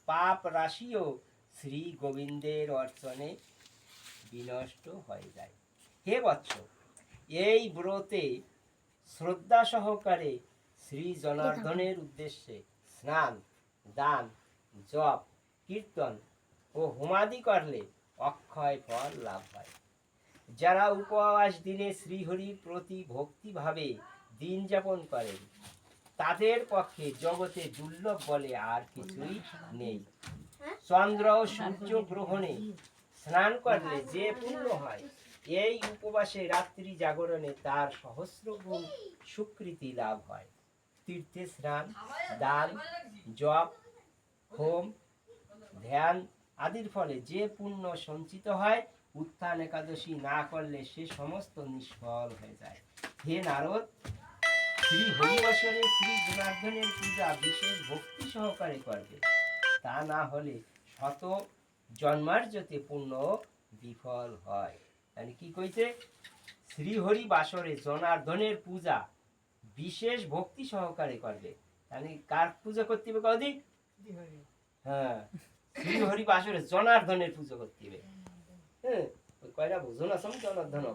পাপ রাশিও শ্রী গোবিন্দের অর্চনে বিনষ্ট হয়ে যায়। হে বৎস, এই ব্রতে শ্রদ্ধা সহকারে শ্রী জনার্দনের উদ্দেশ্যে স্নান, দান, জপ, কীর্তন ও হোমাদি করলে অক্ষয় ফল লাভ হয়। যারা উপবাস দিনে শ্রীহরির প্রতি ভক্তিভাবে দিন যাপন করেন, তাদের পক্ষে জগতে দুর্লভ বলে আর কিছুই নেই। চন্দ্র ও সূর্য গ্রহণে স্নান করলে যে পুণ্য হয়, এই উপবাসে রাত্রি জাগরণে তার সহস্র গুণ সুকৃতি লাভ হয়। তীর্থে স্নান, দান, জপ, হোম, ধ্যান আদির ফলে যে পুণ্য সঞ্চিত হয়, উত্থান একাদশী না করলে সে সমস্ত নিষ্ফল হয়ে যায়। হে নারদ, শ্রী হরিবাসরে শ্রী জনার্দনের পূজা বিশেষ ভক্তি সহকারে করবে, তা না হলে শত জন্মার্জতে পুণ্য বিফল হয়। মানে কি কইছে? শ্রী হরি বাসরে জনার্দনের পূজা বিশেষ ভক্তি সহকারে করবে। মানে কার পূজা করতে হবে কদিন? হ্যাঁ, শ্রী হরি বাসরে জনার্দনের পূজা করতে হবে। হ্যাঁ, কয়টা বুঝো না জনার্দন